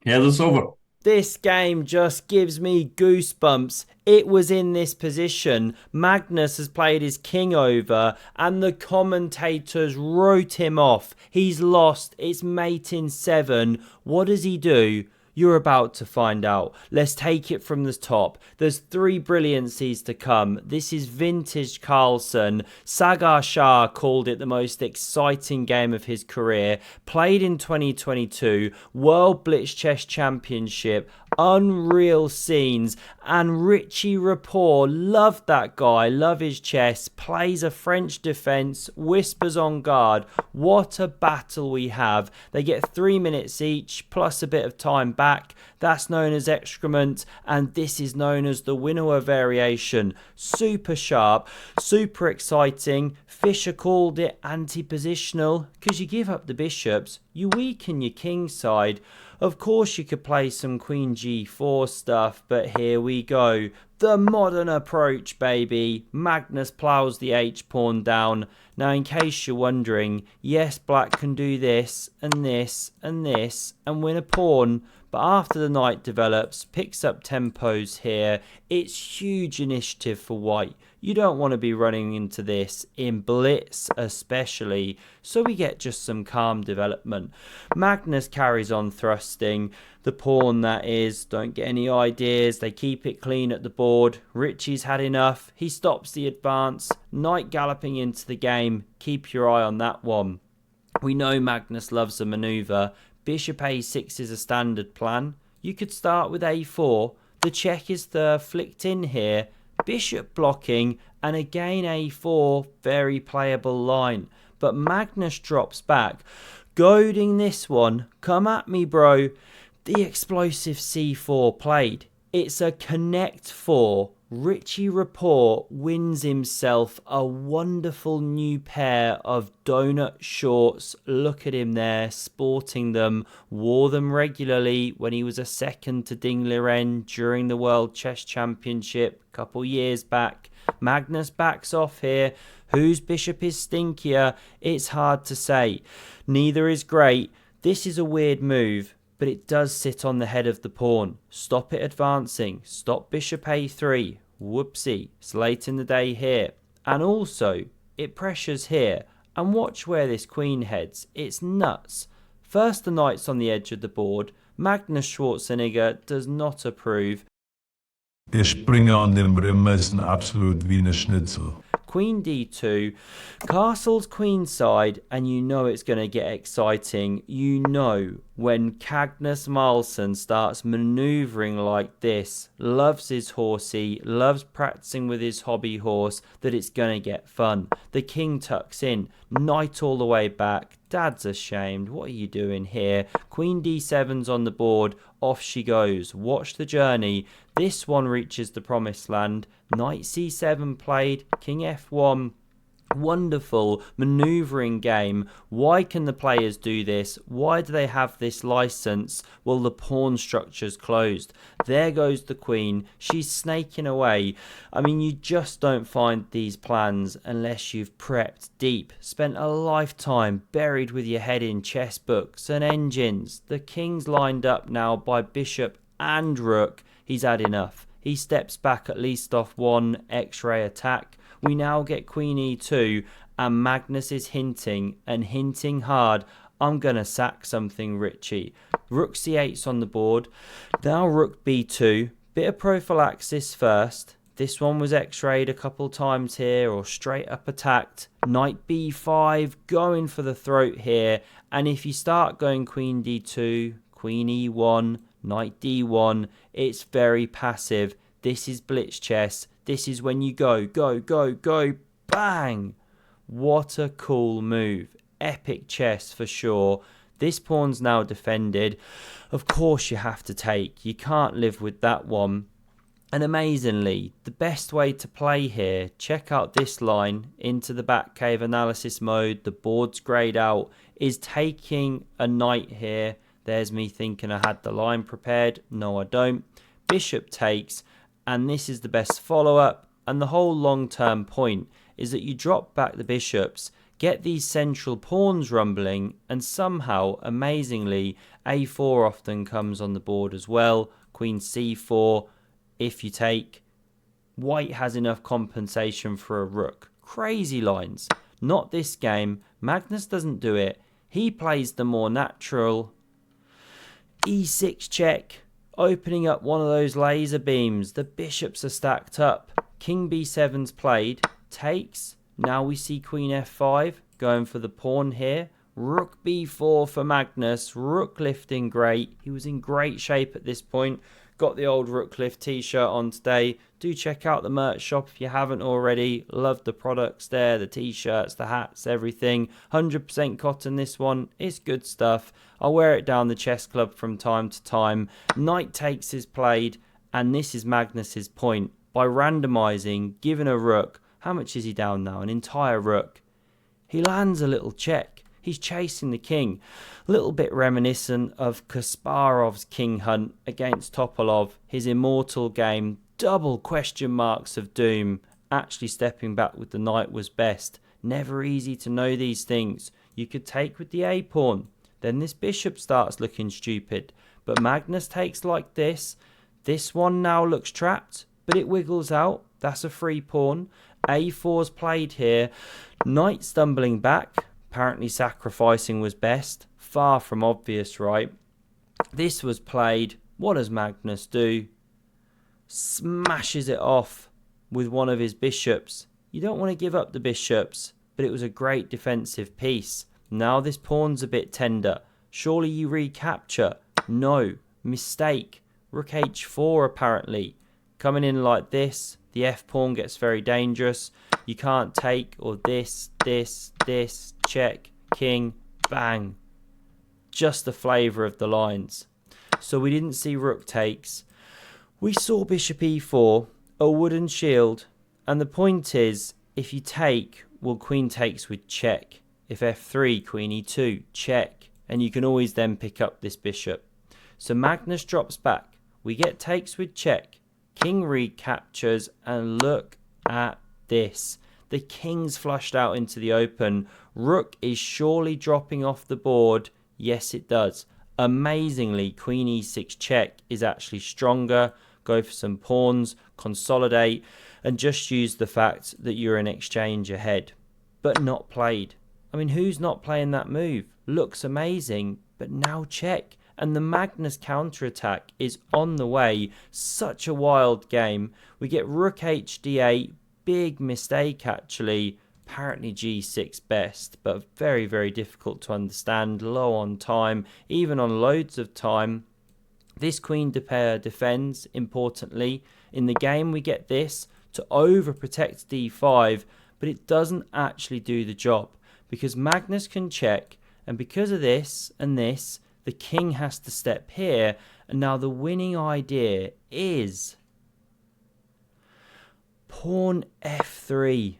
Yeah, that's over. This game just gives me goosebumps. It was in this position. Magnus has played his king over, and the commentators wrote him off. He's lost. It's mate in seven. What does he do? You're about to find out. Let's take it from the top. There's three brilliancies to come. This is vintage Carlsen. Sagar Shah called it the most exciting game of his career. Played in 2022, World Blitz Chess Championship, unreal scenes, and Richie Rapport, loved that guy, love his chess, plays a French defence, whispers on guard. What a battle we have. They get 3 minutes each plus a bit of time back. That's known as excrement, and this is known as the winnower variation. Super sharp, super exciting. Fischer called it anti-positional because you give up the bishops, you weaken your king side. Of course you could play some queen g4 stuff, but here we go. The modern approach, baby. Magnus plows the h-pawn down. Now, in case you're wondering, yes, black can do this, and this, and this, and win a pawn. But after the knight develops, picks up tempos here, it's huge initiative for white. You don't want to be running into this, in blitz especially, so we get just some calm development. Magnus carries on thrusting, the pawn that is, don't get any ideas, they keep it clean at the board. Richie's had enough, he stops the advance, knight galloping into the game, keep your eye on that one. We know Magnus loves a manoeuvre. Bishop a6 is a standard plan. You could start with a4. The check is the flicked in here. Bishop blocking, and again a4, very playable line. But Magnus drops back, goading this one. Come at me, bro. The explosive c4 played. It's a connect four. Richie Rapport wins himself a wonderful new pair of donut shorts. Look at him there, sporting them. Wore them regularly when he was a second to Ding Liren during the World Chess Championship a couple years back. Magnus backs off here. Whose bishop is stinkier? It's hard to say. Neither is great. This is a weird move, but it does sit on the head of the pawn. Stop it advancing. Stop bishop a3. Whoopsie, it's late in the day here. And also, it pressures here. And watch where this queen heads. It's nuts. First the knight's on the edge of the board. Magnus Schwarzenegger does not approve. Der Springer an dem Rimmer ist ein absolut wie eine Schnitzel. Queen d2, castle's queenside, and you know it's going to get exciting. You know when Magnus Carlsen starts manoeuvring like this, loves his horsey, loves practicing with his hobby horse, that it's going to get fun. The king tucks in, knight all the way back. Dad's ashamed. What are you doing here? Queen d7's on the board. Off she goes. Watch the journey. This one reaches the promised land. Knight c7 played. King f1. Wonderful maneuvering game. Why can the players do this? Why do they have this license? Well, the pawn structure's closed. There goes the queen. She's snaking away. I mean, you just don't find these plans unless you've prepped deep, spent a lifetime buried with your head in chess books and engines. The king's lined up now by bishop and rook. He's had enough. He steps back at least off one X-ray attack. We now get queen e2, and Magnus is hinting, and hinting hard. I'm going to sack something, Richie. Rook c8's on the board. Now rook b2. Bit of prophylaxis first. This one was x-rayed a couple times here, or straight up attacked. Knight b5, going for the throat here. And if you start going queen d2, queen e1, knight d1, it's very passive. This is blitz chess. This is when you go, go, go, go, bang. What a cool move. Epic chess for sure. This pawn's now defended. Of course you have to take. You can't live with that one. And amazingly, the best way to play here, check out this line into the back cave analysis mode. The board's grayed out, is taking a knight here. There's me thinking I had the line prepared. No, I don't. Bishop takes. And this is the best follow-up, and the whole long-term point is that you drop back the bishops, get these central pawns rumbling, and somehow, amazingly, a4 often comes on the board as well. Queen c4, if you take, white has enough compensation for a rook. Crazy lines. Not this game. Magnus doesn't do it. He plays the more natural e6 check, opening up one of those laser beams. The bishops are stacked up. King b7's played, takes. Now we see queen f5, going for the pawn here. Rook b4 for Magnus. Rook lifting great. He was in great shape at this point. Got the old Rook Lift t-shirt on today. Do check out the merch shop if you haven't already. Love the products there, the t-shirts, the hats, everything. 100% cotton this one. It's good stuff. I'll wear it down the chess club from time to time. Knight takes is played, and this is Magnus's point. By randomizing, given a rook, how much is he down now? An entire rook. He lands a little check. He's chasing the king. A little bit reminiscent of Kasparov's king hunt against Topalov. His immortal game. Double question marks of doom. Actually stepping back with the knight was best. Never easy to know these things. You could take with the a pawn. Then this bishop starts looking stupid. But Magnus takes like this. This one now looks trapped, but it wiggles out. That's a free pawn. a4's played here. Knight stumbling back. Apparently sacrificing was best. Far from obvious, right? This was played. What does Magnus do? Smashes it off with one of his bishops. You don't want to give up the bishops, but it was a great defensive piece. Now this pawn's a bit tender. Surely you recapture. No. Mistake. Rook h4 apparently. Coming in like this, the f-pawn gets very dangerous. You can't take, or this, check, king, bang. Just the flavour of the lines. So we didn't see rook takes. We saw bishop e4, a wooden shield. And the point is, if you take, well, queen takes with check. If f3, queen e2, check. And you can always then pick up this bishop. So Magnus drops back. We get takes with check. King recaptures, and look at this. The king's flushed out into the open. Rook is surely dropping off the board. Yes, it does. Amazingly, queen e6 check is actually stronger. Go for some pawns, consolidate, and just use the fact that you're in exchange ahead. But not played. I mean, who's not playing that move? Looks amazing, but now check. And the Magnus counterattack is on the way. Such a wild game. We get rook h d8. Big mistake actually. Apparently g6 best, but very, very difficult to understand. Low on time, even on loads of time. This queen defends, importantly. In the game we get this to overprotect d5, but it doesn't actually do the job. Because Magnus can check, and because of this and this, the king has to step here. And now the winning idea is pawn f3.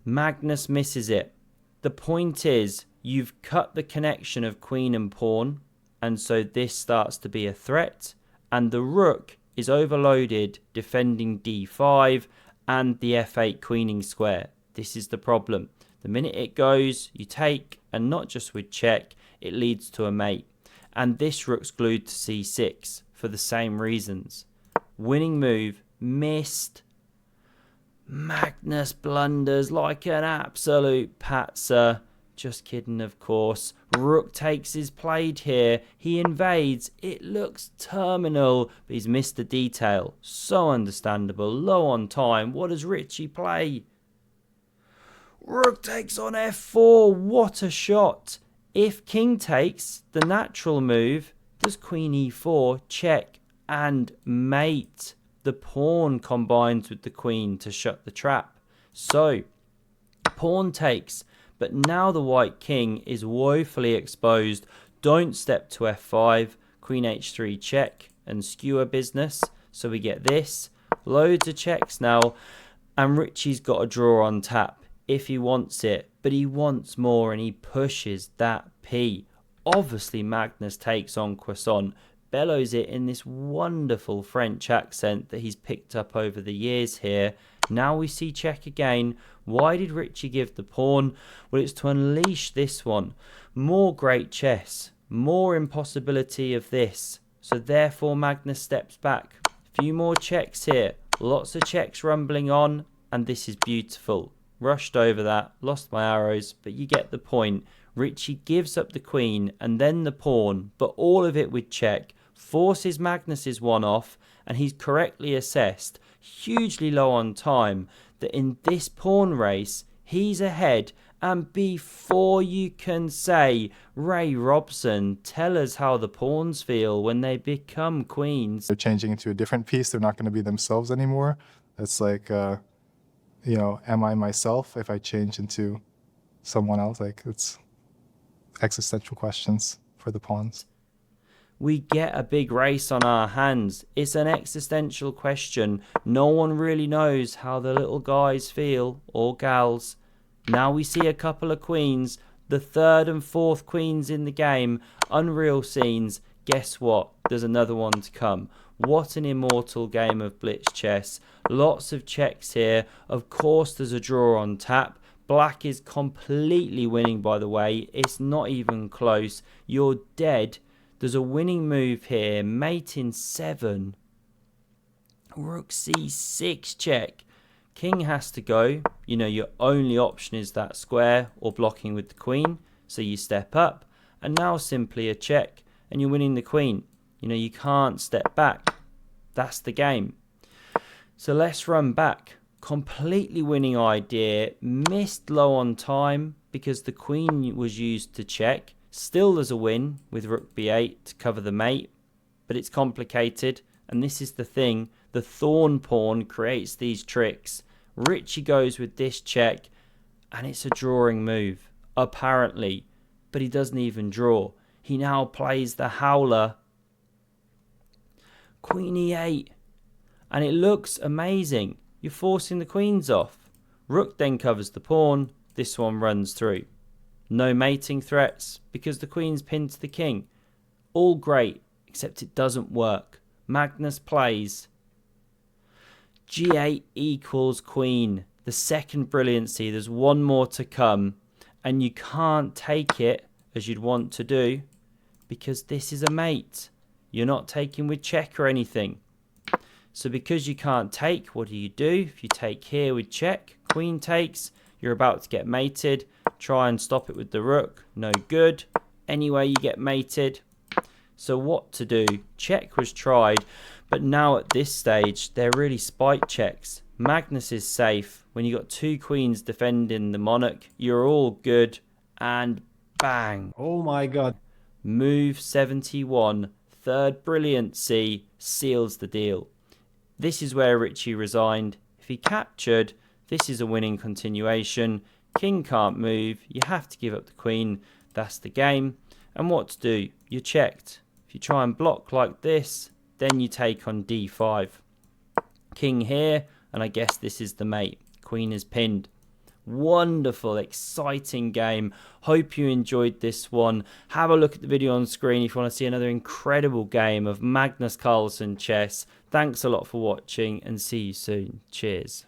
Magnus misses it. The point is, you've cut the connection of queen and pawn, and so this starts to be a threat, and the rook is overloaded defending d5 and the f8 queening square. This is the problem. The minute it goes, you take, and not just with check, it leads to a mate. And this rook's glued to c6 for the same reasons. Winning move, missed. Magnus blunders like an absolute patzer. Just kidding, of course. Rook takes his played here. He invades. It looks terminal, but he's missed the detail. So understandable. Low on time. What does Richie play? Rook takes on f4. What a shot. If king takes, the natural move, does queen e4, check, and mate. The pawn combines with the queen to shut the trap. So, pawn takes, but now the white king is woefully exposed. Don't step to f5, queen h3 check, and skewer business. So we get this, loads of checks now, and Richie's got a draw on tap if he wants it, but he wants more and he pushes that p. Obviously Magnus takes on Croissant, bellows it in this wonderful French accent that he's picked up over the years here. Now we see check again. Why did Richie give the pawn? Well, it's to unleash this one. More great chess. More impossibility of this. So therefore Magnus steps back. A few more checks here. Lots of checks rumbling on. And this is beautiful. Rushed over that. Lost my arrows. But you get the point. Richie gives up the queen and then the pawn. But all of it with check. Forces Magnus's one off. And he's correctly assessed, hugely low on time, that in this pawn race, he's ahead. And before you can say, Ray Robson, tell us how the pawns feel when they become queens. They're changing into a different piece. They're not going to be themselves anymore. It's like, you know, am I myself if I change into someone else? Like, it's existential questions for the pawns. We get a big race on our hands. It's an existential question. No one really knows how the little guys feel, or gals. Now we see a couple of queens, the third and fourth queens in the game, unreal scenes. Guess what? There's another one to come. What an immortal game of blitz chess. Lots of checks here. Of course there's a draw on tap. Black is completely winning, by the way. It's not even close. You're dead. There's a winning move here. Mate in 7. Rook c6 check. King has to go. You know, your only option is that square or blocking with the queen. So you step up. And now simply a check. And you're winning the queen. You know, you can't step back. That's the game. So let's run back. Completely winning idea. Missed low on time because the queen was used to check. Still there's a win with rook b8 to cover the mate, but it's complicated, and this is the thing. The thorn pawn creates these tricks. Richie goes with this check, and it's a drawing move, apparently, but he doesn't even draw. He now plays the howler. Queen e8, and it looks amazing. You're forcing the queens off. Rook then covers the pawn. This one runs through. No mating threats because the queen's pinned to the king. All great, except it doesn't work. Magnus plays g8 equals queen. The second brilliancy. There's one more to come. And you can't take it as you'd want to do because this is a mate. You're not taking with check or anything. So because you can't take, what do? If you take here with check, queen takes, you're about to get mated. Try and stop it with the rook. No good. Anyway, you get mated. So what to do? Check was tried. But now at this stage, they're really spite checks. Magnus is safe. When you got two queens defending the monarch, you're all good. And bang. Oh my god. Move 71. Third brilliancy seals the deal. This is where Richie resigned. If he captured, this is a winning continuation. King can't move. You have to give up the queen. That's the game. And what to do? You're checked. If you try and block like this, then you take on d5. King here, and I guess this is the mate. Queen is pinned. Wonderful, exciting game. Hope you enjoyed this one. Have a look at the video on screen if you want to see another incredible game of Magnus Carlsen chess. Thanks a lot for watching and see you soon. Cheers.